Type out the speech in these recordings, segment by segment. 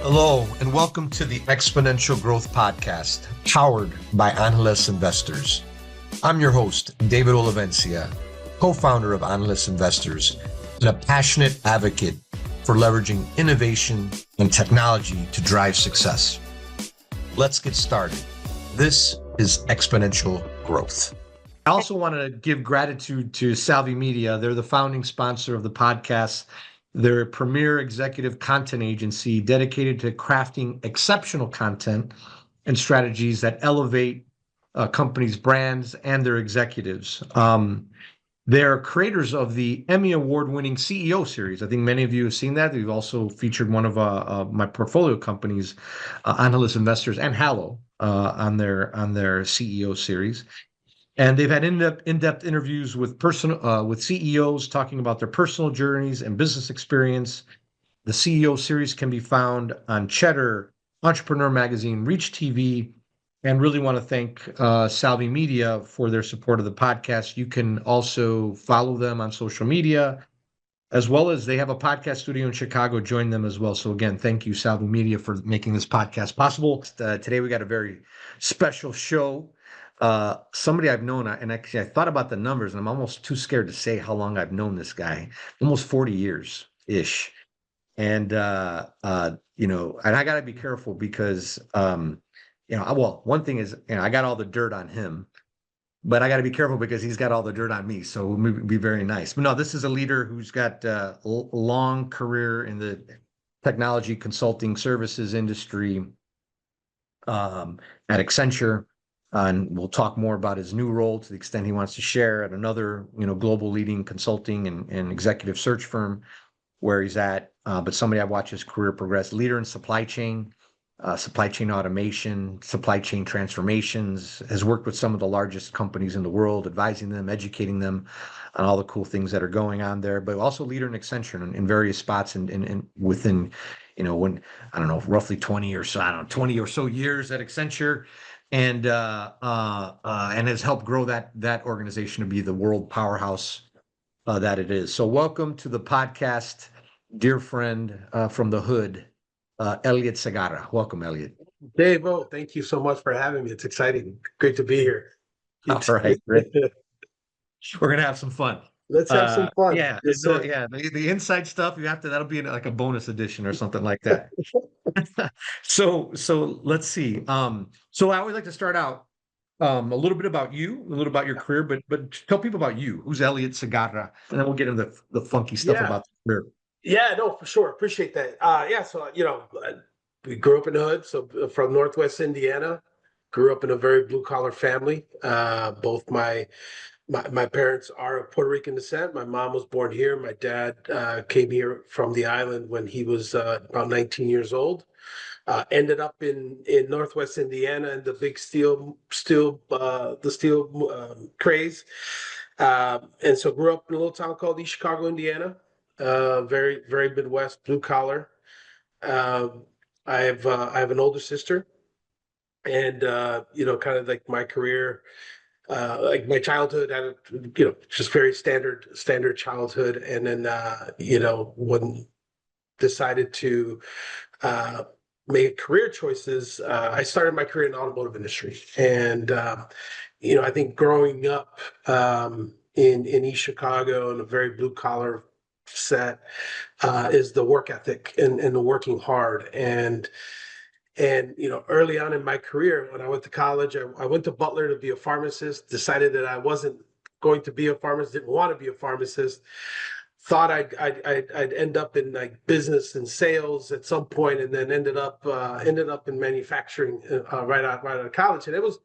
Hello, and welcome to the Exponential Growth Podcast, powered by Analyst Investors. I'm your host, David Olivencia, co-founder of Analyst Investors, and a passionate advocate for leveraging innovation and technology to drive success. Let's get started. This is Exponential Growth. I also want to give gratitude to Salvi Media. They're the founding sponsor of the podcast. They're a premier executive content agency dedicated to crafting exceptional content and strategies that elevate companies' brands and their executives. They're creators of the Emmy Award-winning CEO series. I think many of you have seen that. We've also featured one of my portfolio companies, Analyst Investors and Hallow, on their CEO series. And they've had in-depth interviews with CEOs talking about their personal journeys and business experience. The CEO series can be found on Cheddar, Entrepreneur Magazine, Reach TV, and really want to thank Salvi Media for their support of the podcast. You can also follow them on social media, as well as they have a podcast studio in Chicago. Join them as well. So again, thank you, Salvi Media, for making this podcast possible. Today we got a very special show. Somebody I've known, and actually I thought about the numbers, and I'm almost too scared to say how long I've known this guy, almost 40 years ish. And and I got to be careful because one thing is, I got all the dirt on him, but I got to be careful because he's got all the dirt on me. So we'll be very nice. But no, this is a leader who's got a long career in the technology consulting services industry at Accenture. And we'll talk more about his new role to the extent he wants to share at another, global leading consulting and executive search firm where he's at. But somebody I've watched his career progress, leader in supply chain automation, supply chain transformations, has worked with some of the largest companies in the world, advising them, educating them on all the cool things that are going on there, but also leader in Accenture in various spots and within, roughly 20 or so years at Accenture. And has helped grow that organization to be the world powerhouse that it is. So welcome to the podcast, dear friend from the hood, Elliott Segarra. Welcome, Elliott. Dave, thank you so much for having me. It's exciting. Great to be here. All right, great. We're gonna have some fun. Let's have some fun. Yeah, Yes, the inside stuff that'll be like a bonus edition or something like that. So let's see. So I always like to start out a little bit about you, a little about your career, but tell people about you. Who's Elliott Segarra? And then we'll get into the funky stuff about the career. Yeah, no, for sure. Appreciate that. So we grew up in the hood, so from Northwest Indiana. Grew up in a very blue collar family. Both my parents are of Puerto Rican descent. My mom was born here. My dad came here from the island when he was about 19 years old. Ended up in Northwest Indiana in the big steel craze. And so grew up in a little town called East Chicago, Indiana. Very, very Midwest, blue collar. I have an older sister, and kind of like my career. Like my childhood had just very standard childhood, and then when decided to make career choices, I started my career in the automotive industry. And I think growing up in East Chicago in a very blue collar set is the work ethic and the working hard. And early on in my career, when I went to college, I went to Butler to be a pharmacist, decided that I wasn't going to be a pharmacist, didn't want to be a pharmacist, thought I'd end up in like business and sales at some point, and then ended up in manufacturing right out of college. And it was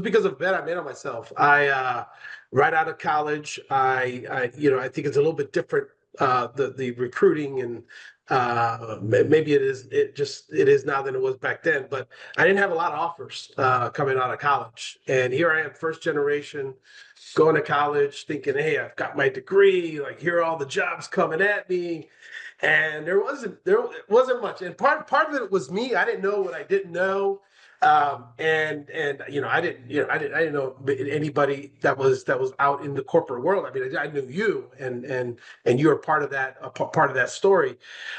because of a bet I made on myself. Right out of college, I think it's a little bit different, the recruiting, and maybe it is now than it was back then, but I didn't have a lot of offers coming out of college. And here I am, first generation, going to college thinking, hey, I've got my degree, like here are all the jobs coming at me. And there wasn't much. And part of it was me. I didn't know what I didn't know. And I didn't know anybody that was out in the corporate world. I mean, I knew you, and you were part of that story.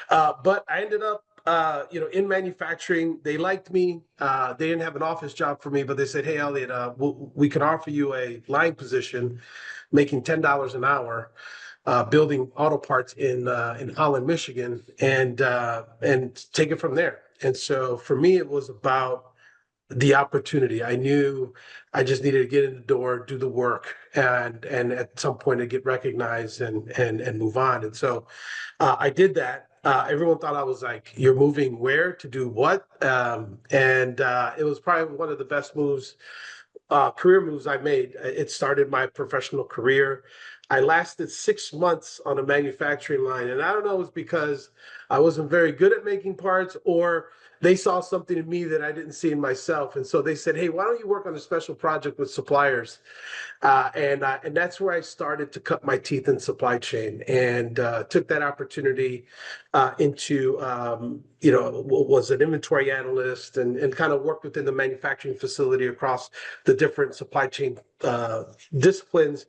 But I ended up in manufacturing, they liked me. They didn't have an office job for me, but they said, "Hey, Elliot, we can offer you a line position, making $10 an hour, building auto parts in Holland, Michigan, and take it from there." And so for me, it was about the opportunity. I knew I just needed to get in the door, do the work, and at some point to get recognized and move on. And so I did that. Everyone thought I was like, "You're moving where to do what?" And it was probably one of the best career moves I made. It started my professional career. I lasted 6 months on a manufacturing line, and I don't know if it was because I wasn't very good at making parts, or they saw something in me that I didn't see in myself. And so they said, "Hey, why don't you work on a special project with suppliers?" And that's where I started to cut my teeth in supply chain, and took that opportunity into was an inventory analyst, and kind of worked within the manufacturing facility across the different supply chain disciplines.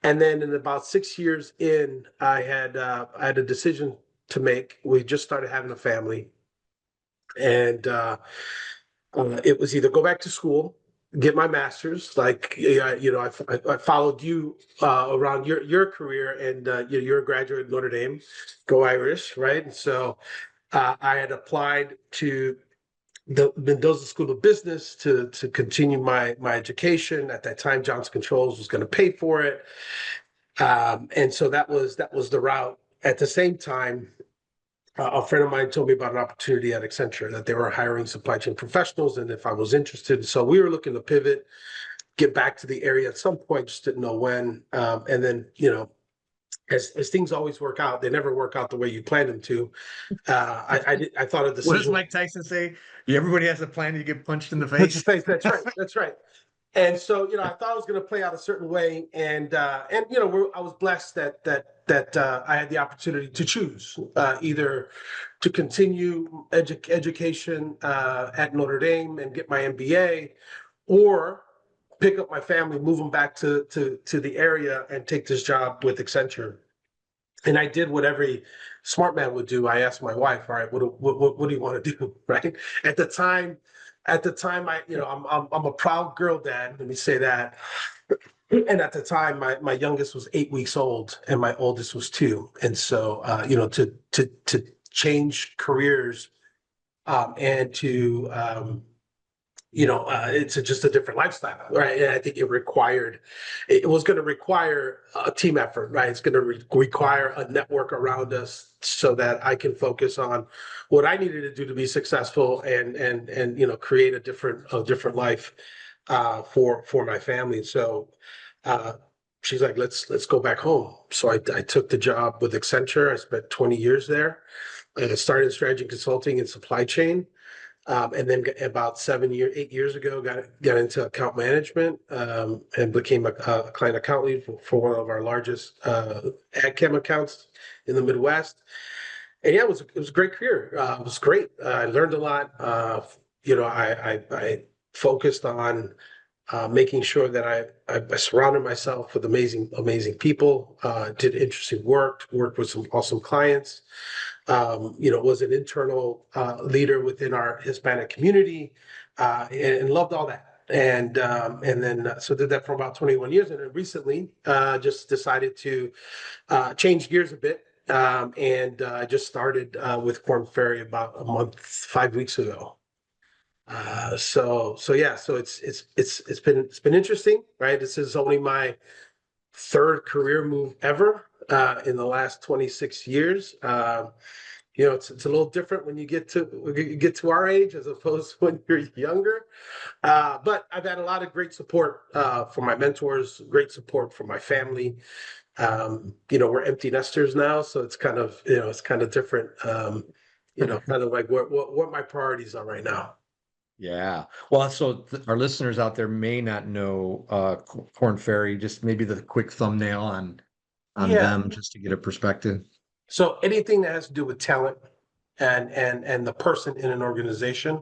And then in about 6 years in, I had a decision to make. We just started having a family, and it was either go back to school, get my master's, like I followed you around your career, and you're a graduate of Notre Dame, go Irish, right? And so I had applied to the Mendoza School of Business to continue my education. At that time, Johnson Controls was going to pay for it, and so that was the route. At the same time, a friend of mine told me about an opportunity at Accenture, that they were hiring supply chain professionals, and if I was interested. So we were looking to pivot, get back to the area at some point, just didn't know when. And then, as things always work out, they never work out the way you planned them to. I thought a What does decision. Mike Tyson say? Everybody has a plan, you get punched in the That's face. That's right. That's right. And so, I thought it was going to play out a certain way, and I was blessed that I had the opportunity to choose, either to continue education at Notre Dame and get my MBA, or pick up my family, move them back to the area, and take this job with Accenture. And I did what every smart man would do. I asked my wife, "All right, what do you want to do?" Right? At the time, I'm a proud girl dad. Let me say that. And at the time, my youngest was 8 weeks old, and my oldest was 2. And so, to change careers, and to it's just a different lifestyle, right? And I think it was going to require a team effort, right? It's going to require a network around us, so that I can focus on what I needed to do to be successful, and create a different life for my family. So she's like, let's go back home. So I took the job with Accenture. I spent 20 years there, and I started in strategy consulting and supply chain. And then about 8 years ago, got into account management, and became a client account lead for one of our largest ag chem accounts in the Midwest. And yeah, it was a great career. It was great. I learned a lot. I focused on making sure that I surrounded myself with amazing people. Did interesting worked with some awesome clients. Was an internal leader within our Hispanic community, and loved all that. And then so did that for about 21 years, and then recently just decided to change gears a bit, and I just started with Korn Ferry about 5 weeks ago. So yeah, so it's been interesting, right? This is only my third career move ever in the last 26 years. It's a little different when you get to our age, as opposed to when you're younger. But I've had a lot of great support from my mentors, great support from my family. We're empty nesters now, so it's kind of different. Kind of like what my priorities are right now. Yeah. Well, so our listeners out there may not know Korn Ferry, just maybe the quick thumbnail on Yeah. them, just to get a perspective. So anything that has to do with talent and the person in an organization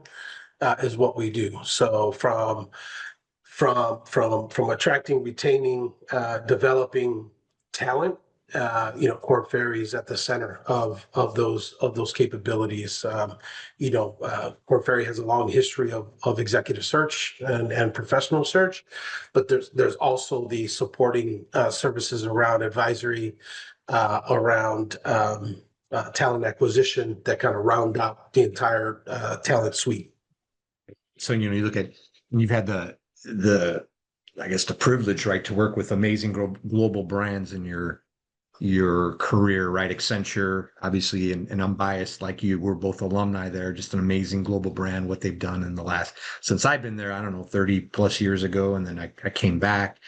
is what we do. So from attracting, retaining, developing talent, Korn Ferry is at the center of those capabilities. Korn Ferry has a long history of executive search and professional search, but there's also the supporting services around advisory, around talent acquisition that kind of round out the entire talent suite. So, you look at, you've had the I guess the privilege, right, to work with amazing global brands in your career, right? Accenture, obviously, and I'm biased like you. We're both alumni there. Just an amazing global brand. What they've done in the last, since I've been there, I don't know, 30 plus years ago, and then I came back.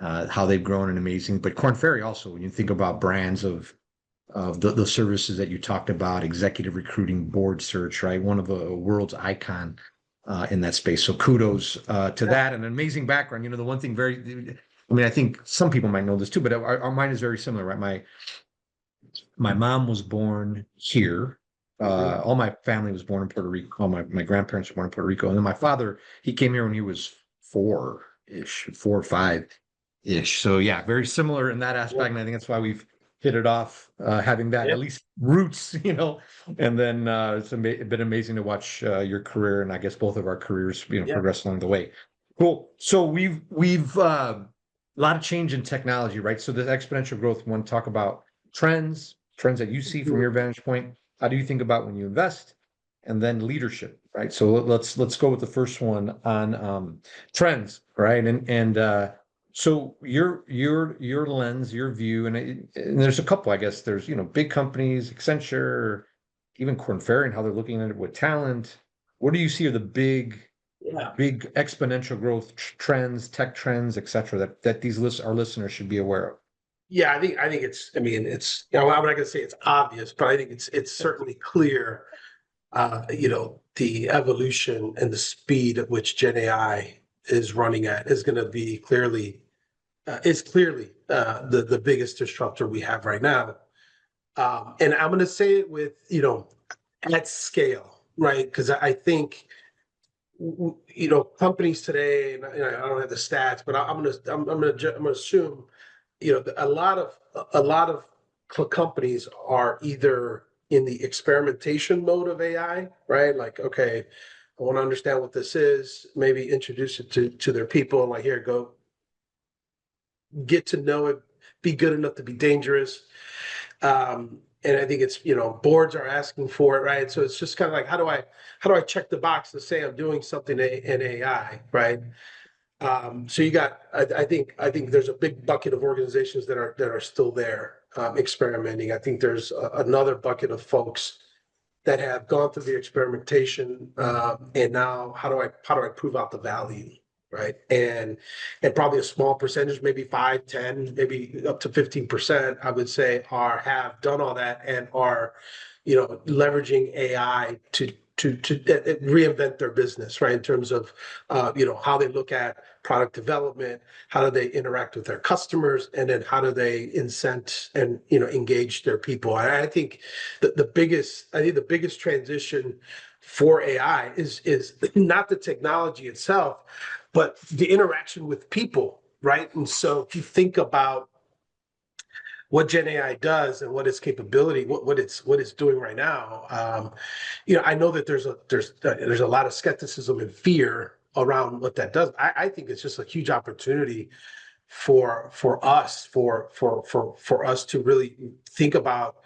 How they've grown and amazing. But Korn Ferry also, when you think about brands of the services that you talked about, executive recruiting, board search, right? One of the world's icon in that space. So kudos to that, and an amazing background. The one thing I think some people might know this too, but our mine is very similar, right? My mom was born here. All my family was born in Puerto Rico. All my grandparents were born in Puerto Rico. And then my father, he came here when he was 4-ish, 4 or 5-ish. So yeah, very similar in that aspect. And I think that's why we've hit it off, having that at least roots, and then it's been amazing to watch your career, and I guess both of our careers, progress along the way. Cool. So we've a lot of change in technology, right? So this exponential growth, we want to talk about trends that you see from your vantage point. How do you think about when you invest? And then leadership, right? So let's go with the first one on trends, right? And so your lens, your view, and there's a couple, I guess. There's big companies, Accenture, even Korn Ferry, and how they're looking at it with talent. What do you see are the big exponential growth trends, tech trends, et cetera, that our listeners should be aware of? Yeah, I think it's. I mean, it's. I'm not going to say it's obvious, but I think it's certainly clear. The evolution and the speed at which Gen AI is running at is going to be clearly the biggest disruptor we have right now. And I'm going to say it with at scale, right? Because I think companies today, and I don't have the stats, but I'm gonna assume a lot of companies are either in the experimentation mode of AI, right? Like, okay, I want to understand what this is, maybe introduce it to their people, like, here, go get to know it, be good enough to be dangerous. And I think it's, boards are asking for it, right? So it's just kind of like, how do I check the box to say I'm doing something in AI, right? So you got, I think there's a big bucket of organizations that are still there, experimenting. I think there's another bucket of folks that have gone through the experimentation, and now how do I prove out the value, right? And probably a small percentage, maybe 5, 10, maybe up to 15%, I would say, have done all that and are, leveraging AI to reinvent their business, right? In terms of, how they look at product development, how do they interact with their customers, and then how do they incent and engage their people. And I think the biggest transition for AI is not the technology itself, but the interaction with people, right? And so if you think about what Gen AI does and what its capability, what it's doing right now, I know that there's a lot of skepticism and fear around what that does. I think it's just a huge opportunity for us to really think about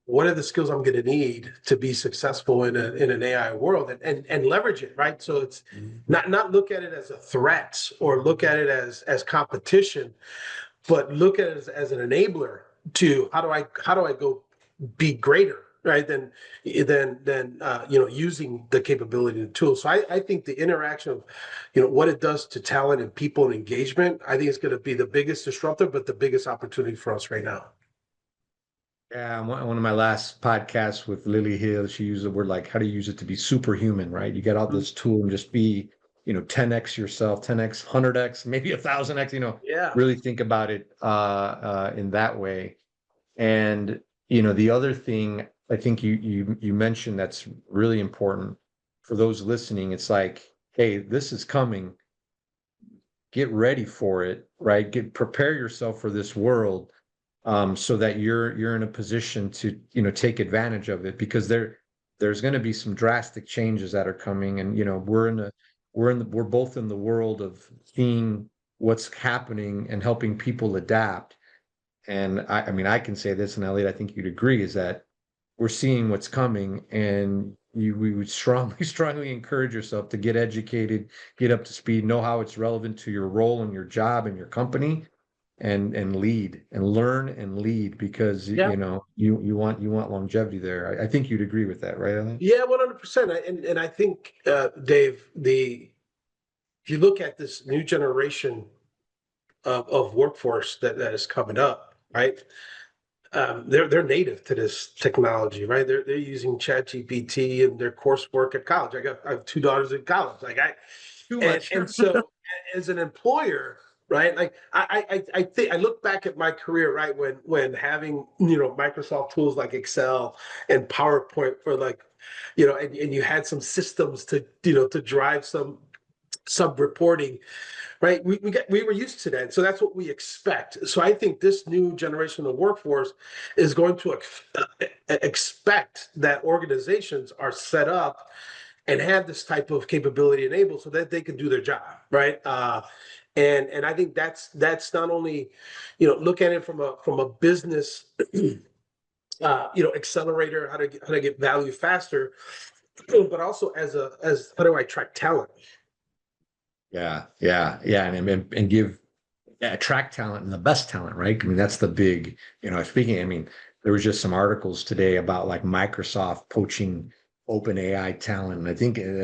what are the skills I'm going to need to be successful in an AI world, and leverage it, right? So it's not look at it as a threat or look at it as competition, but look at it as an enabler to how do I go be greater, right? Than using the capability and the tool. So I think the interaction of what it does to talent and people and engagement, I think it's going to be the biggest disruptor, but the biggest opportunity for us right now. Yeah, one of my last podcasts with Lily Hill, she used the word like, how do you use it to be superhuman, right? You get out this tool and just be, 10x yourself, 10x, 100x, maybe 1,000x, Yeah. really think about it in that way. And, the other thing I think you mentioned that's really important for those listening, it's like, hey, this is coming. Get ready for it, right? Prepare yourself for this world. so that you're in a position to, take advantage of it, because there's going to be some drastic changes that are coming. And we're both in the world of seeing what's happening and helping people adapt. And I mean, I can say this, and Elliot, I think you'd agree, is that we're seeing what's coming, and we would strongly, strongly encourage yourself to get educated, get up to speed, know how it's relevant to your role and your job and your company, and lead and learn and lead, because Yeah. you want longevity there. I think you'd agree with that, right, Elliot? Yeah, 100%. And I think, Dave, if you look at this new generation of workforce that is coming up, right? They're native to this technology, right? They're using ChatGPT in their coursework at college. I have two daughters in college. Too much. And so as an employer, right? Like I think I look back at my career, right, when having Microsoft tools like Excel and PowerPoint for like, and you had some systems to drive some reporting, right? We were used to that, so that's what we expect. So I think this new generation of workforce is going to expect that organizations are set up and have this type of capability enabled so that they can do their job, right? And I think that's not only, look at it from a business, accelerator, how to get value faster, but also as how do I attract talent? Yeah, yeah, yeah, and give attract talent, and the best talent, right? I mean, that's the big, speaking. I mean, there was just some articles today about like Microsoft poaching open AI talent, and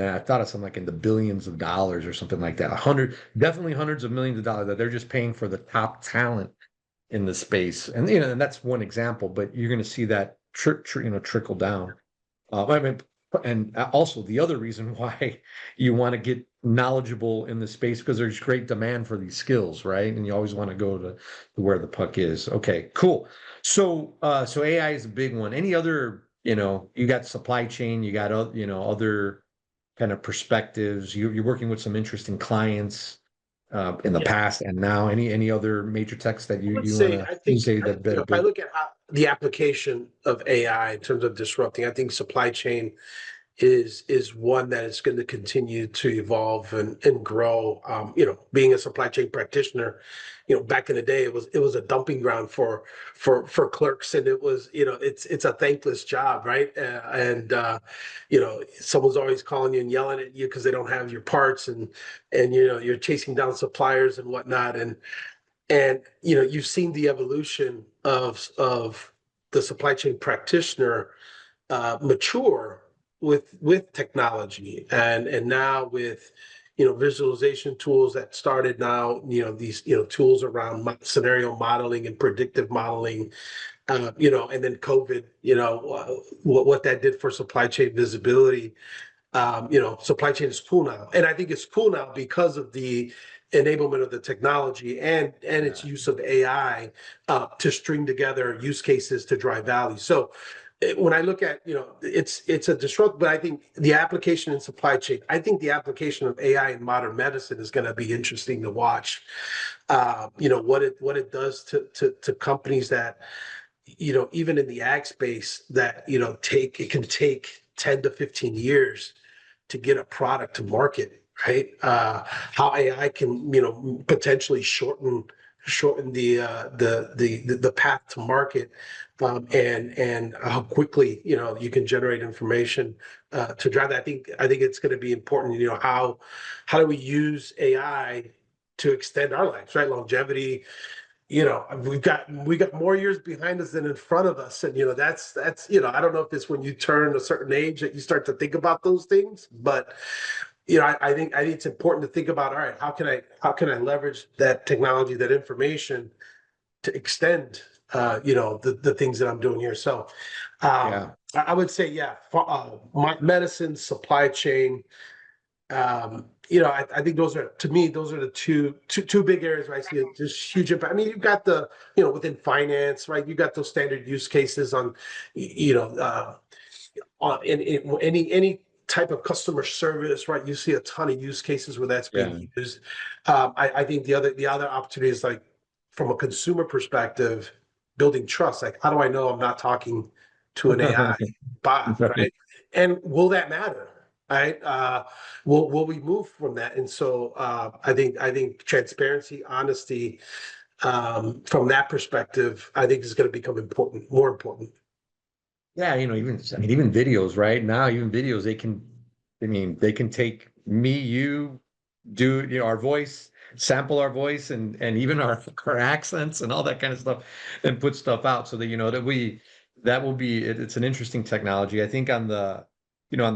I thought of something like in the billions of dollars or something like that. Definitely hundreds of millions of dollars that they're just paying for the top talent in the space, and that's one example. But you're going to see that trickle down. I mean, and also the other reason why you want to get knowledgeable in the space, because there's great demand for these skills, right? And you always want to go to where the puck is. Okay, cool. So AI is a big one. Any other, you got supply chain, you got other kind of perspectives. You're working with some interesting clients in the Yeah. past and now. Any other major techs that I you would you want say, to I think, say that better if I big? look at how the application of AI in terms of disrupting, I think supply chain is one that is going to continue to evolve and grow. Being a supply chain practitioner, back in the day, it was a dumping ground for clerks, and it was, it's a thankless job, right? Someone's always calling you and yelling at you because they don't have your parts, and you're chasing down suppliers and whatnot, and you've seen the evolution of the supply chain practitioner mature with technology, and now with visualization tools that started now, these tools around scenario modeling and predictive modeling, and then COVID, what that did for supply chain visibility. Supply chain is cool now, and I think it's cool now because of the enablement of the technology and its Yeah, use of AI to string together use cases to drive value. So when I look at, it's a disrupt, but I think the application in supply chain, I think the application of AI in modern medicine is going to be interesting to watch. What it does to companies that, even in the ag space, that it can take 10 to 15 years to get a product to market, right? How AI can, potentially shorten the path to market, and how quickly you can generate information to drive that. I think it's going to be important. How do we use AI to extend our lives, right? Longevity. We got more years behind us than in front of us, and that's I don't know if it's when you turn a certain age that you start to think about those things, but I think it's important to think about, all right, how can I leverage that technology, that information, to extend the things that I'm doing here. So yeah, I would say, yeah, medicine, supply chain. I think those are, to me, those are the two big areas where I see just huge impact. I mean, you've got within finance, right? You got those standard use cases on, in any type of customer service, right? You see a ton of use cases where that's yeah, being used. I think the other opportunity is, like, from a consumer perspective. building trust. Like, how do I know I'm not talking to an AI bot, right? And will that matter? Right? Will we move from that? And so I think transparency, honesty, from that perspective, I think is going to become important, more important. Yeah, even videos, right? Now, even videos, they can take me, you, do, our voice, sample our voice and even our accents and all that kind of stuff and put stuff out so that that will be it's an interesting technology. I think on the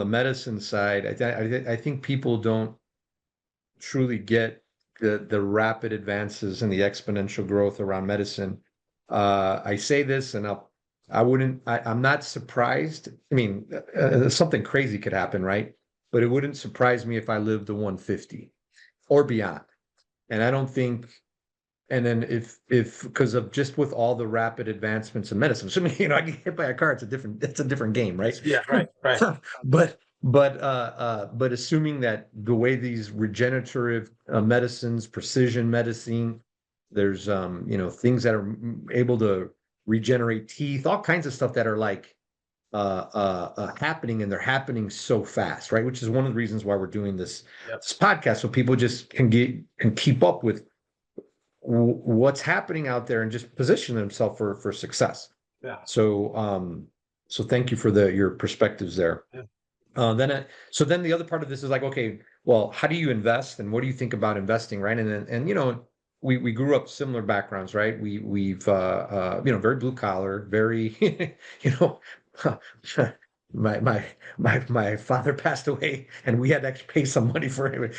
medicine side, I think people don't truly get the rapid advances and the exponential growth around medicine. I say this, and I'm not surprised. I mean, something crazy could happen, right? But it wouldn't surprise me if I lived to 150 or beyond. And I don't think, and then if because of just with all the rapid advancements in medicine, so I mean, I get hit by a car, it's a different game, right? Yeah, right, right. But assuming that the way these regenerative medicines, precision medicine, there's things that are able to regenerate teeth, all kinds of stuff that are like happening, and they're happening so fast, right? Which is one of the reasons why we're doing Yep. this podcast, so people just can keep up with what's happening out there and just position themselves for success. Yeah. So thank you for your perspectives there. Yeah. So then the other part of this is like, okay, well, how do you invest and what do you think about investing, right? And we grew up similar backgrounds, right? We've very blue collar, very my father passed away and we had to actually pay some money for it,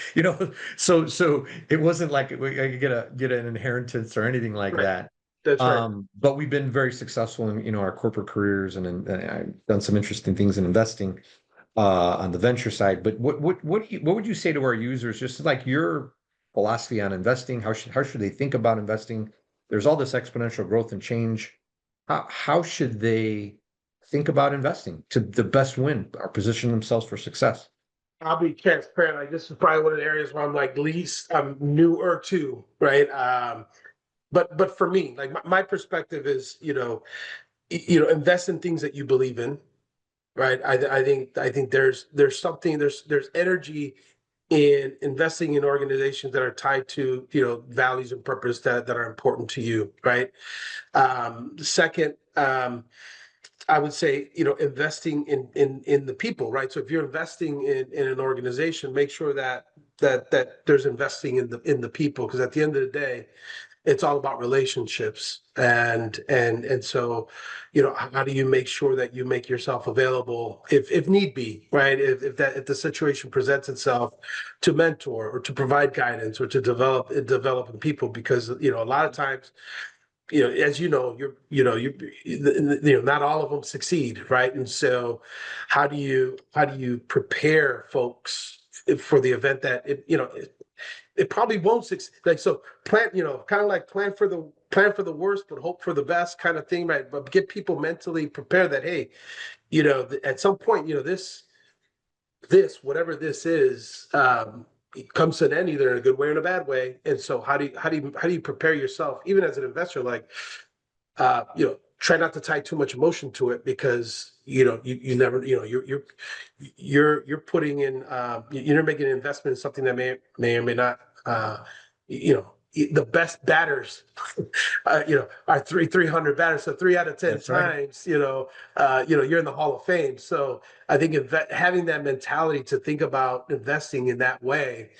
so it wasn't like I could get an inheritance or anything like Right. that. That's right. But we've been very successful in our corporate careers, and I've done some interesting things in investing on the venture side. But what would you say to our users, just like your philosophy on investing? How should they think about investing? There's all this exponential growth and change. How should they think about investing to the best win or position themselves for success? I'll be transparent. Like, this is probably one of the areas where I'm like least I'm newer to, right? But for me, like my perspective is, invest in things that you believe in, right? I think there's something there's energy in investing in organizations that are tied to values and purpose that are important to you, right? Second, I would say, investing in the people, right? So if you're investing in an organization, make sure that there's investing in the people, because at the end of the day, it's all about relationships. And so, how do you make sure that you make yourself available if need be, right? If the situation presents itself, to mentor or to provide guidance or to develop in people, because a lot of times, as not all of them succeed, right? And so, how do you prepare folks for the event that it probably won't succeed? Like, so plan, kind of like plan for the worst, but hope for the best, kind of thing, right? But get people mentally prepared that, hey, at some point, this whatever this is, it comes to an end, either in a good way or in a bad way. And so how do you prepare yourself, even as an investor? Like, try not to tie too much emotion to it, because you never, you're putting in, you're making an investment in something that may or may not, the best batters, are 300 batters. So 3 out of 10 That's right. times, you're in the Hall of Fame. So I think having that mentality to think about investing in that way,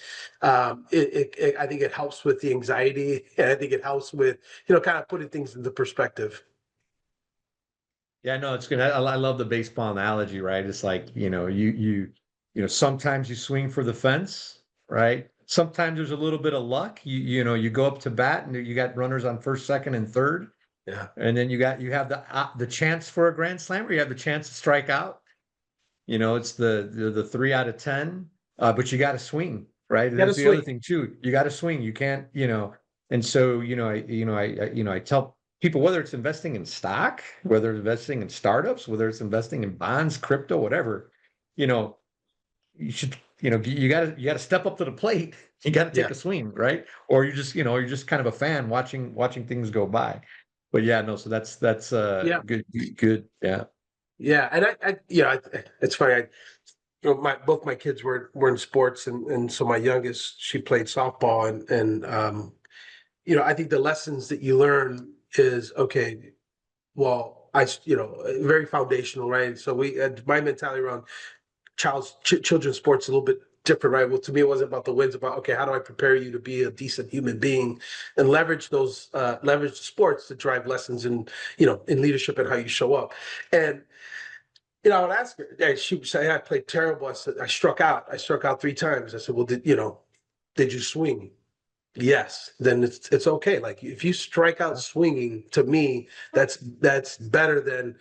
I think it helps with the anxiety, and I think it helps with, kind of putting things into perspective. Yeah, no, it's good. I love the baseball analogy, right? It's like, sometimes you swing for the fence, right? Sometimes there's a little bit of luck. You go up to bat and you got runners on first, second, and third. Yeah. And then you have the chance for a grand slam, or you have the chance to strike out. It's the 3 out of 10, but you got to swing, right? And Got to that's the other swing. thing too. You got to swing. You can't, and so, I tell people, whether it's investing in stock, whether it's investing in startups, whether it's investing in bonds, crypto, whatever, you know, you should, you got to step up to the plate. You got to take Yeah. a swing, right? Or you're just kind of a fan watching things go by. but yeah, no. So that's Yeah. good. Yeah. Yeah. And it's funny. Both my kids were in sports, and so my youngest, she played softball, and I think the lessons that you learn is, okay, well, very foundational, right? So my mentality around children's sports is a little bit different, right? Well, to me, it wasn't about the wins, about, okay, how do I prepare you to be a decent human being, and leverage sports to drive lessons in leadership and how you show up. And I would ask her, yeah, she would say, I played terrible. I said, I struck out. I struck out 3 times. I said, well, did you swing? Yes. Then it's okay. Like, if you strike out swinging, to me, that's better than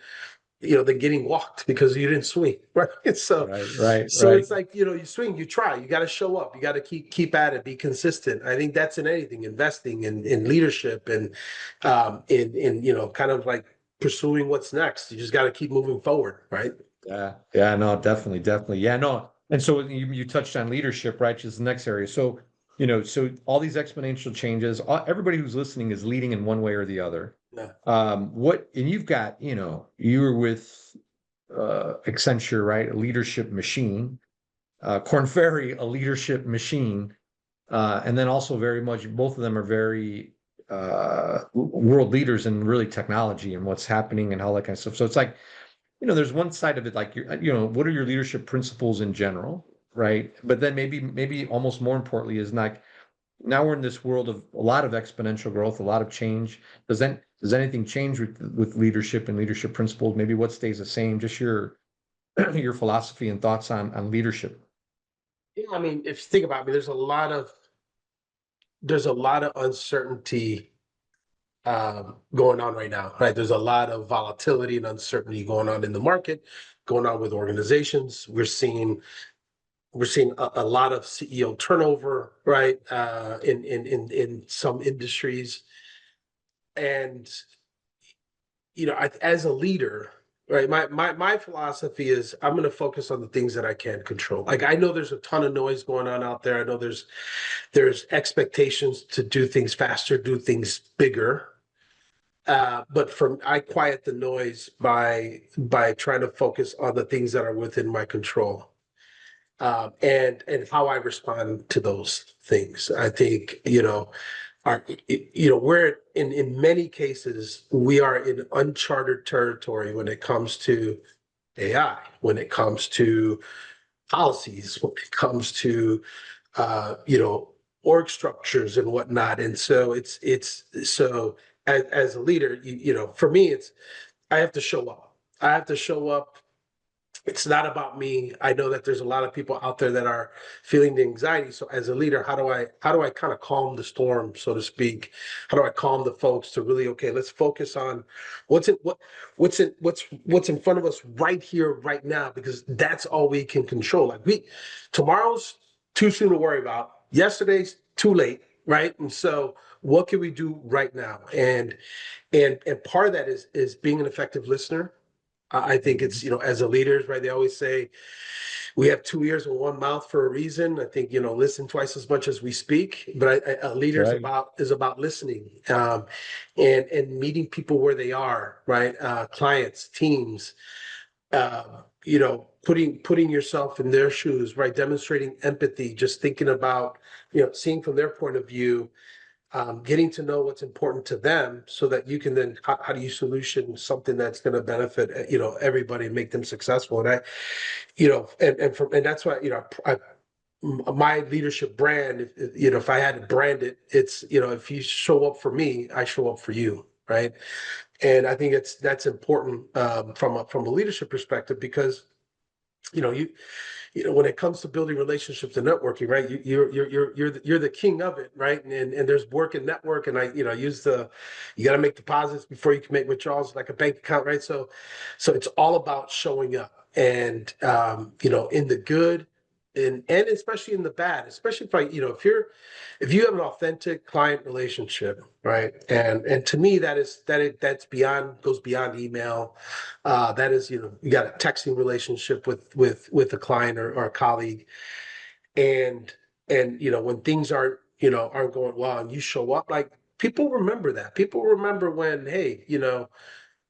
getting walked because you didn't swing, right? So, so Right. it's like, you swing, you try, you got to show up, you got to keep at it, be consistent. I think that's in anything, investing in leadership, and in kind of like pursuing what's next. You just got to keep moving forward, right? Yeah. Yeah. No, definitely. Yeah. No. And so you touched on leadership, right? Which is the next area. So, so all these exponential changes, everybody who's listening is leading in one way or the other. Yeah. And you've got, you were with Accenture, right? A leadership machine. Korn Ferry, a leadership machine. And then also very much, both of them are very world leaders in really technology and what's happening and all that kind of stuff. So it's like, there's one side of it, like, what are your leadership principles in general, right? But then maybe almost more importantly is like, now we're in this world of a lot of exponential growth, a lot of change. Does anything change with leadership and leadership principles? Maybe what stays the same? Just your your philosophy and thoughts on leadership. Yeah, I mean, if you think about me, there's a lot of uncertainty going on right now, right? There's a lot of volatility and uncertainty going on in the market, going on with organizations. We're seeing a lot of CEO turnover, right? In some industries, and as a leader, right? My philosophy is, I'm going to focus on the things that I can control. Like, I know there's a ton of noise going on out there. I know there's expectations to do things faster, do things bigger. But I quiet the noise by trying to focus on the things that are within my control, and how I respond to those things. I think, we're in many cases, we are in uncharted territory when it comes to AI, when it comes to policies, when it comes to org structures and whatnot. And so it's so, as a leader, for me, it's, I have to show up. I have to show up. It's not about me. I know that there's a lot of people out there that are feeling the anxiety. So as a leader, how do I kind of calm the storm, so to speak? How do I calm the folks to really, okay, let's focus on what's in front of us right here, right now, because that's all we can control. Like, tomorrow's too soon to worry about. Yesterday's too late, right? And so what can we do right now? And part of that is being an effective listener. I think it's, as a leader, right? They always say we have 2 ears and one mouth for a reason. I think, listen twice as much as we speak. But a leader is Right. about listening, and meeting people where they are, right? Clients, teams, putting yourself in their shoes, right? Demonstrating empathy, just thinking about, seeing from their point of view, getting to know what's important to them, so that you can then, how do you solution something that's going to benefit everybody and make them successful. And that's why, my leadership brand, if I had to brand it, it's, if you show up for me, I show up for you, right? And I think that's important, from a leadership perspective, because you know you when it comes to building relationships and networking, right? You're the king of it, right? And there's work and network, and I use you got to make deposits before you can make withdrawals, like a bank account, right? So it's all about showing up, and in the good, and especially in the bad, especially if you have an authentic client relationship, right? And to me, that's goes beyond email. That is, you got a texting relationship with a client, or a colleague, and when things aren't going well, and you show up, like, people remember that. People remember when, hey,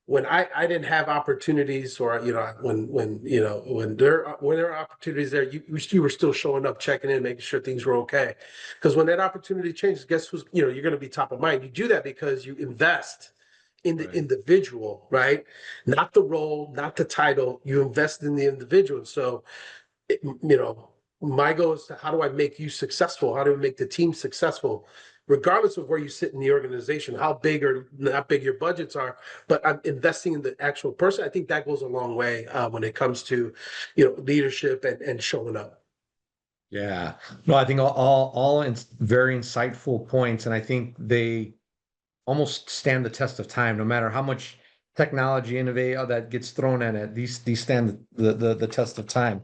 when I didn't have opportunities, or when there are opportunities there, you were still showing up, checking in, making sure things were okay. Because when that opportunity changes, guess who's, you're going to be top of mind. You do that because you invest in the individual, right? Not the role, not the title. You invest in the individual. So, my goal is to, how do I make you successful? How do we make the team successful? Regardless of where you sit in the organization, how big or not big your budgets are, but I'm investing in the actual person. I think that goes a long way when it comes to, leadership and showing up. Yeah. No, I think all very insightful points, and I think they almost stand the test of time, no matter how much technology innovate that gets thrown at it. These stand the test of time.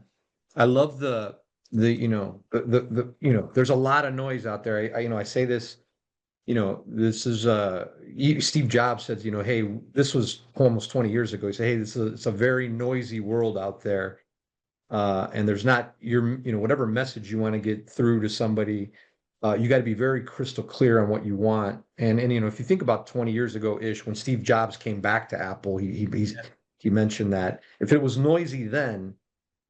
I love there's a lot of noise out there. I say this, this is Steve Jobs said, hey, this was almost 20 years ago. He said, hey, it's a very noisy world out there. And there's not whatever message you want to get through to somebody, you got to be very crystal clear on what you want. And if you think about 20 years ago ish, when Steve Jobs came back to Apple, he mentioned that if it was noisy then,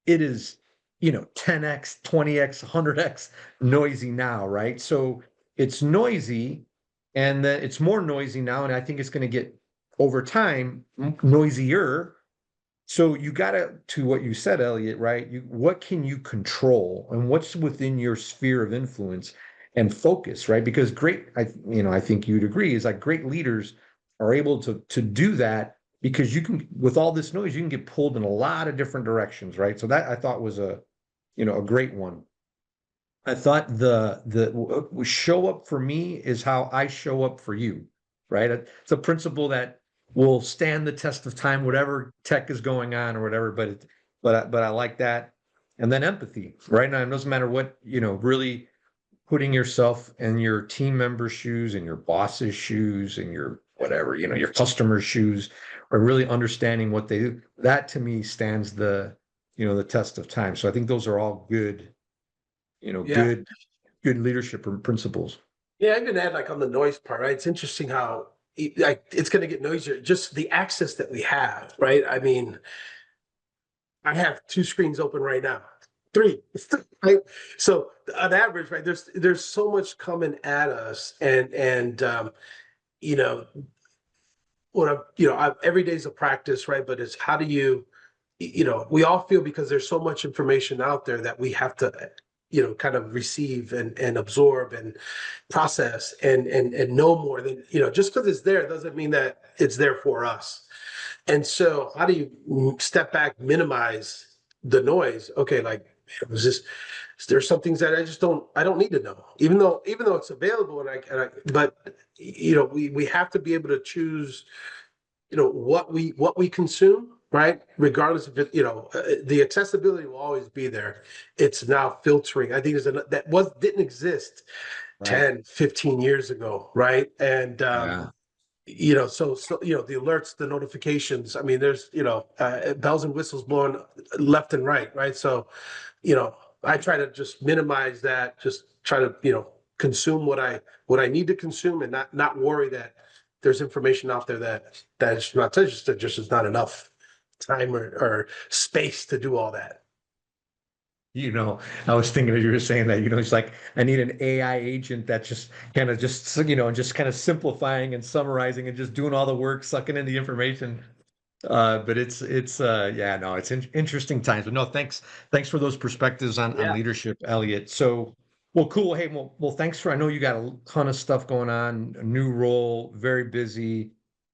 it is 10x, 20x, 100x noisy now, right? So it's noisy, and then it's more noisy now, and I think it's going to get over time noisier. So you got to what you said, Elliott, right? What can you control and what's within your sphere of influence and focus, right? Because I think you'd agree, is like great leaders are able to do that, because you can, with all this noise, you can get pulled in a lot of different directions, right? So that I thought was a great one. I thought the show up for me is how I show up for you, right? It's a principle that will stand the test of time, whatever tech is going on or whatever. But I like that. And then empathy, right? Now, it doesn't matter what, really putting yourself in your team member's shoes, and your boss's shoes, and your whatever, your customer's shoes, or really understanding what they do. That to me stands the test of time. So I think those are all good, Yeah. good leadership principles. Yeah, I even add, like, on the noise part, right? It's interesting how it's going to get noisier. Just the access that we have, right? I mean, I have two screens open right now, three, right? So on average, right, there's so much coming at us, and you know, what every day's a practice, right? But it's, how do you, we all feel, because there's so much information out there that we have to, kind of receive and absorb and process and know more than, just because it's there doesn't mean that it's there for us. And so how do you step back, minimize the noise? Okay, like, there's some things that I don't need to know, even though it's available, but we have to be able to choose, what we consume, right? Regardless of it, the accessibility will always be there. It's now filtering. I think didn't exist Right. 10, 15 years ago, right? And Yeah. so the alerts, the notifications, I mean, there's bells and whistles blowing left and right? So I try to just minimize that, just try to consume what I need to consume, and not worry that there's information out there that's not, just is not enough time or space to do all that. I was thinking as you were saying that, it's like I need an AI agent that just kind of just kind of simplifying and summarizing and just doing all the work, sucking in the information. But it's yeah, no, it's interesting times. But no, thanks for those perspectives on Yeah. leadership, Elliott. So, well, cool. Hey, well, thanks for. I know you got a ton of stuff going on, a new role, very busy,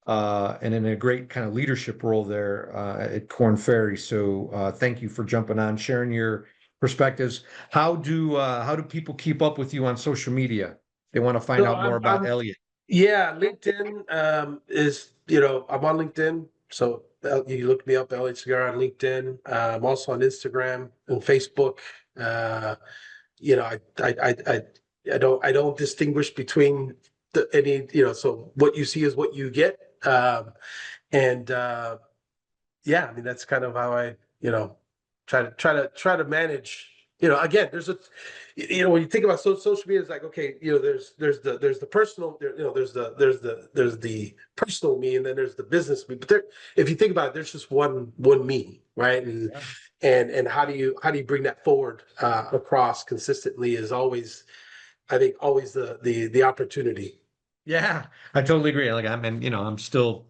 and in a great kind of leadership role there at Korn Ferry. So, thank you for jumping on, sharing your perspectives. How do people keep up with you on social media? They want to find So out more about Elliott. yeah, LinkedIn is, I'm on LinkedIn. So you look me up, Elliott Segarra, on LinkedIn. I'm also on Instagram and Facebook. Uh, I don't distinguish between any, so what you see is what you get. And yeah, I mean, that's kind of how I, try to manage again, when you think about social media, it's like, okay, there's the personal, there's the personal me, and then there's the business me. But if you think about it, there's just one me, right? And how do you bring that forward across consistently is always, I think, always the opportunity. Yeah, I totally agree. Like I'm still,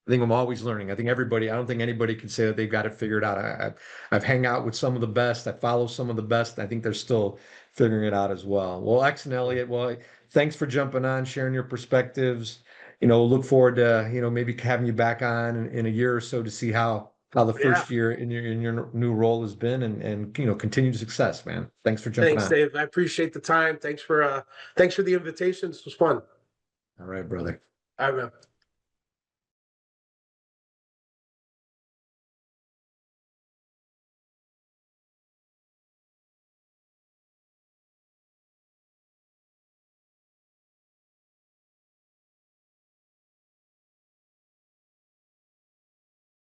I think I'm always learning. I don't think anybody can say that they've got it figured out. I've hang out with some of the best. I follow some of the best. I think they're still figuring it out as well. Well, X and Elliott, well, thanks for jumping on, sharing your perspectives. Look forward to, maybe having you back on in a year or so to see how the Yeah. first year in your new role has been and continued success, man. Thanks for jumping Thanks, on. Dave. I appreciate the time. Thanks for the invitation. This was fun. All right, brother. All right, man.